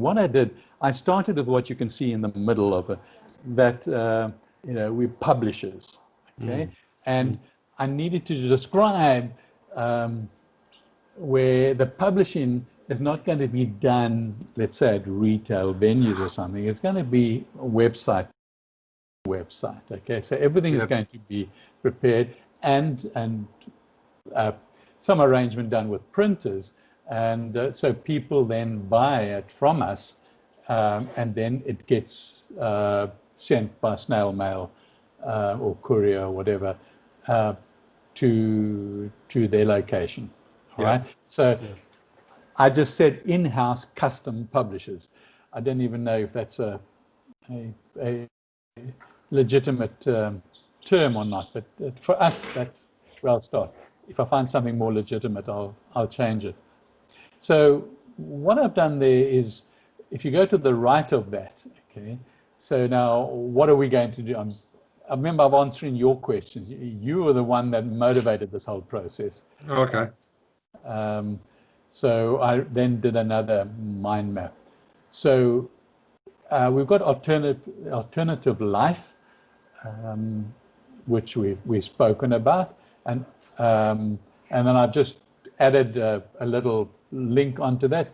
what I did, I started with what you can see in the middle of it, that we're publishers, okay, and I needed to describe where the publishing is not going to be done, let's say at retail venues or something. It's going to be a website, okay. So everything is going to be prepared and some arrangement done with printers, and so people then buy it from us, and then it gets sent by snail mail or courier or whatever to their location. All right. So I just said in-house custom publishers. I don't even know if that's a legitimate term or not, but for us, that's where I'll start. If I find something more legitimate, I'll change it. So what I've done there is, if you go to the right of that, okay, so now what are we going to do? I remember I've answering your questions. You were the one that motivated this whole process. Okay. So I then did another mind map. So we've got alternative life, which we've spoken about, and then I've just added a little link onto that.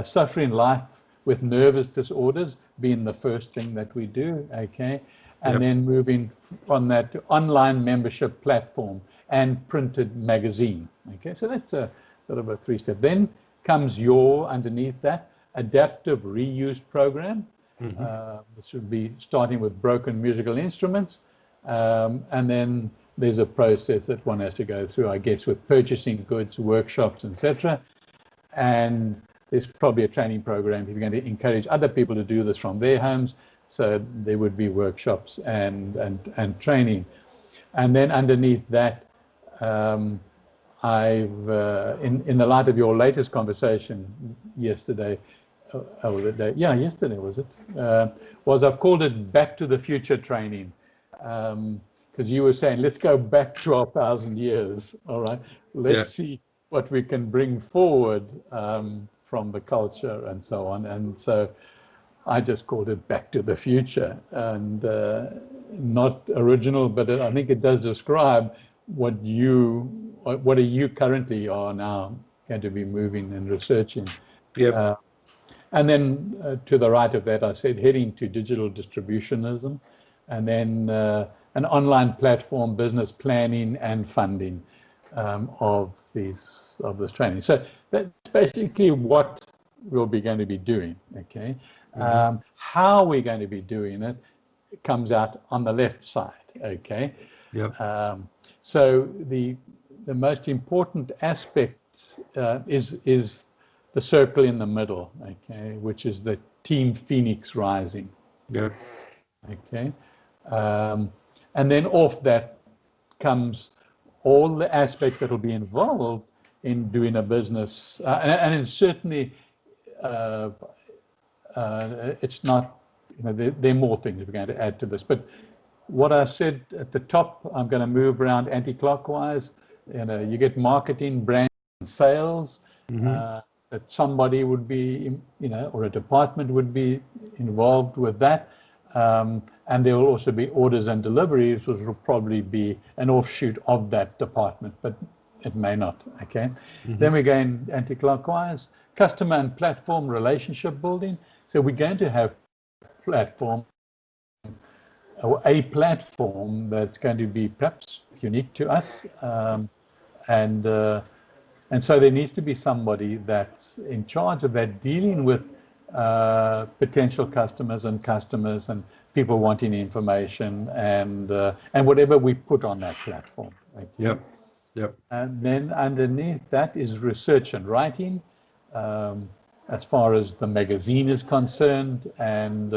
Suffering life with nervous disorders being the first thing that we do, okay, and then moving on that to online membership platform and printed magazine, okay. So that's a sort of a three-step. Then comes underneath that, adaptive reuse program. This would be starting with broken musical instruments, and then there's a process that one has to go through, I guess, with purchasing goods, workshops, etc. And there's probably a training program if you're going to encourage other people to do this from their homes. So there would be workshops and training. And then underneath that, I've in the light of your latest conversation yesterday, yesterday was it? I've called it Back to the Future training, because you were saying let's go back 12,000 years. All right, let's see what we can bring forward from the culture and so on. And so I just called it Back to the Future, and not original, but I think it does describe what you currently are now going to be moving and researching. And then to the right of that, I said heading to digital distributionism, and then an online platform, business planning and funding of this training. So that's basically what we'll be going to be doing, okay? How we're going to be doing it comes out on the left side, okay? So the most important aspect is the circle in the middle, okay, which is the Team Phoenix Rising. Okay. And then off that comes all the aspects that will be involved in doing a business, and it's certainly it's not, there are more things we're going to add to this, but what I said at the top, I'm going to move around anti-clockwise. You get marketing, brand, and sales. That somebody would be, or a department would be involved with that. And there will also be orders and deliveries, which will probably be an offshoot of that department, but it may not, okay? Then we're going anti-clockwise, customer and platform relationship building. So we're going to have platform, or a platform that's going to be perhaps unique to us, and so there needs to be somebody that's in charge of that, dealing with potential customers and people wanting information and whatever we put on that platform. Okay? And then underneath that is research and writing, as far as the magazine is concerned, and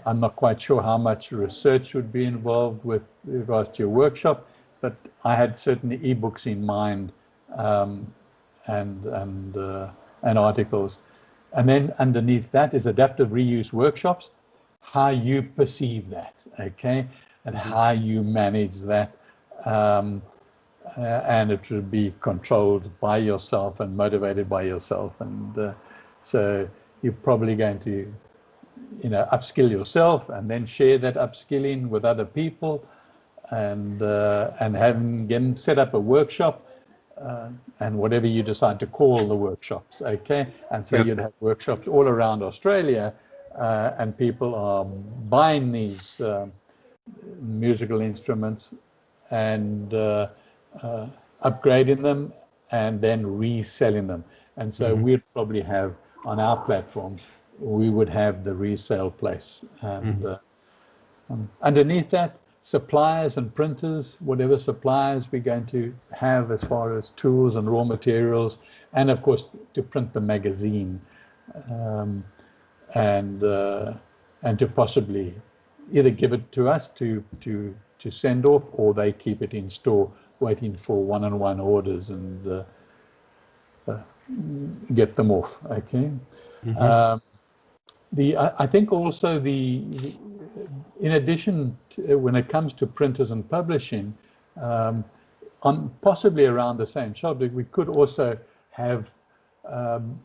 I'm not quite sure how much research would be involved with regards to your workshop, but I had certainly ebooks in mind, and articles. And then underneath that is adaptive reuse workshops, how you perceive that, okay, and how you manage that, and it will be controlled by yourself and motivated by yourself. And so you're probably going to, upskill yourself and then share that upskilling with other people, and set up a workshop, and whatever you decide to call the workshops, okay? And so you'd have workshops all around Australia, and people are buying these musical instruments and upgrading them and then reselling them. And so we'd probably have on our platform, we would have the resale place. And underneath that, suppliers and printers, whatever suppliers we're going to have as far as tools and raw materials, and of course to print the magazine, and to possibly either give it to us to send off, or they keep it in store waiting for one-on-one orders and get them off. Okay. I think also in addition to, when it comes to printers and publishing, on possibly around the same subject, we could also have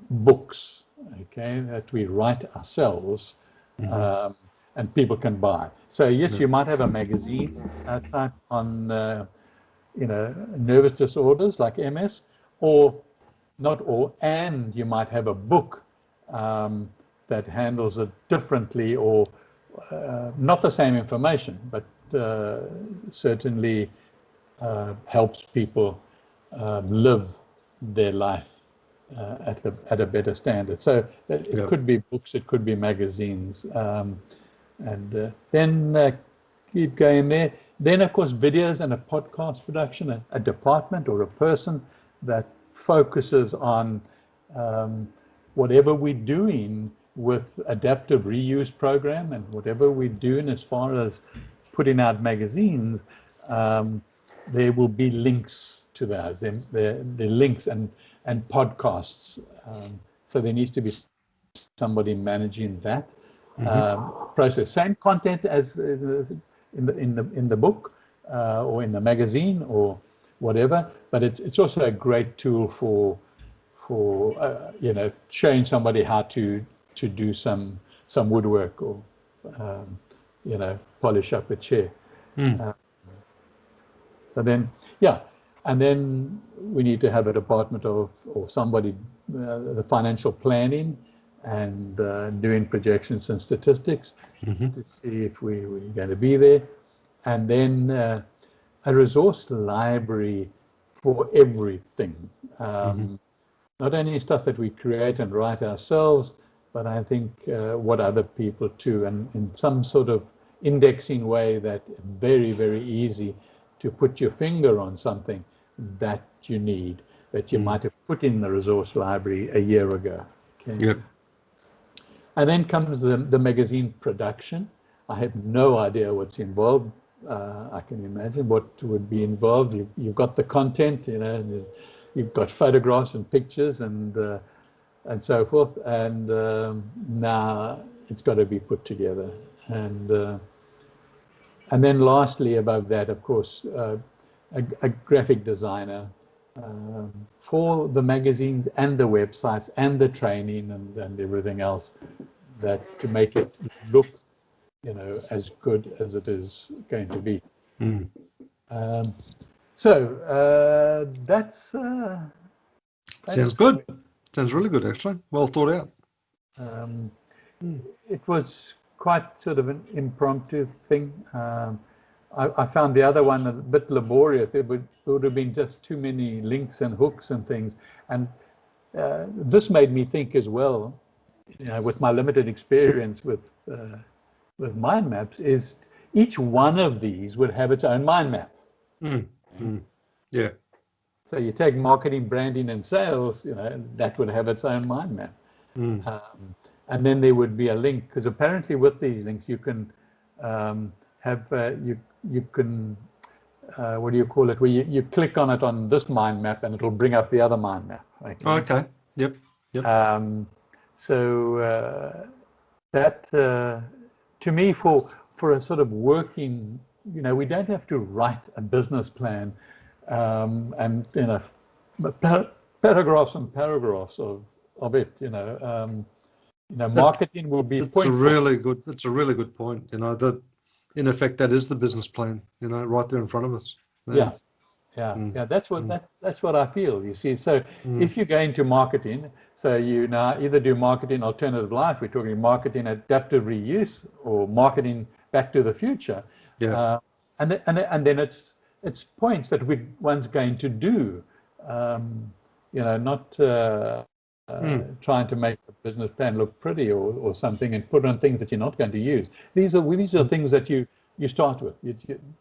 books, okay, that we write ourselves, and people can buy. So yes, you might have a magazine type on, nervous disorders like MS, or not all, and you might have a book that handles it differently, or not the same information, but certainly helps people live their life at a better standard. So it could be books, it could be magazines, and then keep going there. Then, of course, videos and a podcast production, a department or a person that focuses on whatever we're doing with adaptive reuse program, and whatever we're doing as far as putting out magazines, there will be links to those, the links and podcasts. So there needs to be somebody managing that process. Same content as in the book or in the magazine or whatever, but it's also a great tool for showing somebody how to do some woodwork, or polish up a chair. So then, and then we need to have a department or somebody, the financial planning and doing projections and statistics to see if we're going to be there. And then a resource library for everything. Not only stuff that we create and write ourselves, but I think what other people too, and in some sort of indexing way that very, very easy to put your finger on something that you need, that you might have put in the resource library a year ago. Okay? Yep. And then comes the magazine production. I have no idea what's involved. I can imagine what would be involved. You've got the content, you've got photographs and pictures and so forth, and now it's got to be put together. And then lastly, above that, of course, a graphic designer for the magazines and the websites and the training and everything else, that to make it look, as good as it is going to be. So that's sounds good. Sounds really good, actually. Well thought out. It was quite sort of an impromptu thing. I found the other one a bit laborious. It would have been just too many links and hooks and things. And this made me think as well, with my limited experience with mind maps, is each one of these would have its own mind map. Yeah. So you take marketing, branding, and sales, that would have its own mind map. And then there would be a link, because apparently with these links you can have you can what do you call it? Where you click on it on this mind map and it'll bring up the other mind map. Okay. Yep. So that to me, for a sort of working, we don't have to write a business plan and paragraphs and paragraphs of it. marketing will be That's a really good point. That in effect, that is the business plan, right there in front of us. Yeah. That's what I feel, you see. So if you go into marketing, so you now either do marketing alternative life, we're talking marketing adaptive reuse, or marketing back to the future. Yeah. And then it's points that one's going to do, not trying to make the business plan look pretty or something and put on things that you're not going to use. These are things that you start with.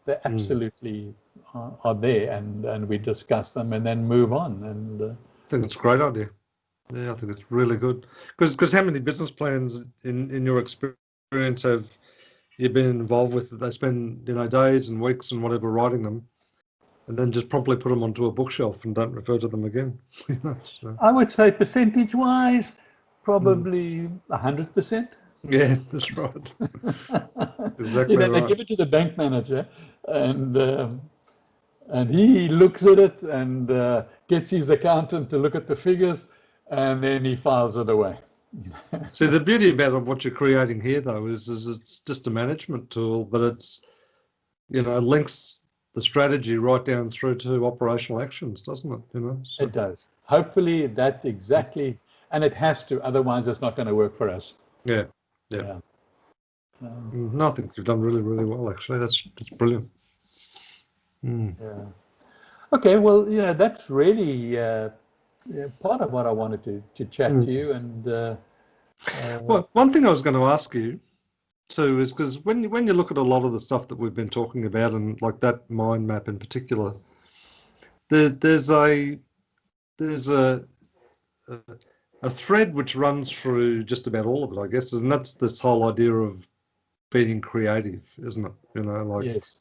They absolutely are there, and we discuss them and then move on. And I think it's a great idea. Yeah, I think it's really good. Because how many business plans in your experience have you been involved with that they spend days and weeks and whatever writing them, and then just promptly put them onto a bookshelf and don't refer to them again? So. I would say percentage-wise, probably 100%. Yeah, that's right. Exactly right. They give it to the bank manager, and he looks at it and gets his accountant to look at the figures, and then he files it away. See, the beauty about what you're creating here, though, is it's just a management tool, but it's links the strategy right down through to operational actions, doesn't it? So. It does. Hopefully, that's exactly, and it has to. Otherwise, it's not going to work for us. Yeah. No, I think you've done really, really well. Actually, that's brilliant. Yeah. Okay. Well, that's really part of what I wanted to chat to you. And well, one thing I was going to ask you too is because when you look at a lot of the stuff that we've been talking about, and like that mind map in particular, there's a thread which runs through just about all of it, I guess, and that's this whole idea of being creative, isn't it? Yes.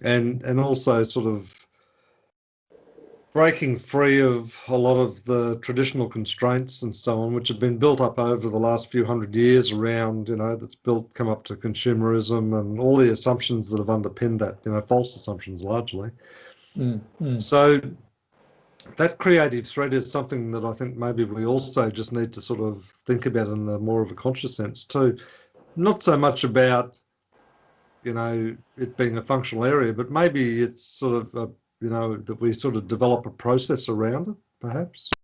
And also sort of breaking free of a lot of the traditional constraints and so on, which have been built up over the last few hundred years around, that's come up to consumerism and all the assumptions that have underpinned that, false assumptions largely. So that creative thread is something that I think maybe we also just need to sort of think about in a more of a conscious sense too. Not so much about, it being a functional area, but maybe it's sort of, that we sort of develop a process around it, perhaps.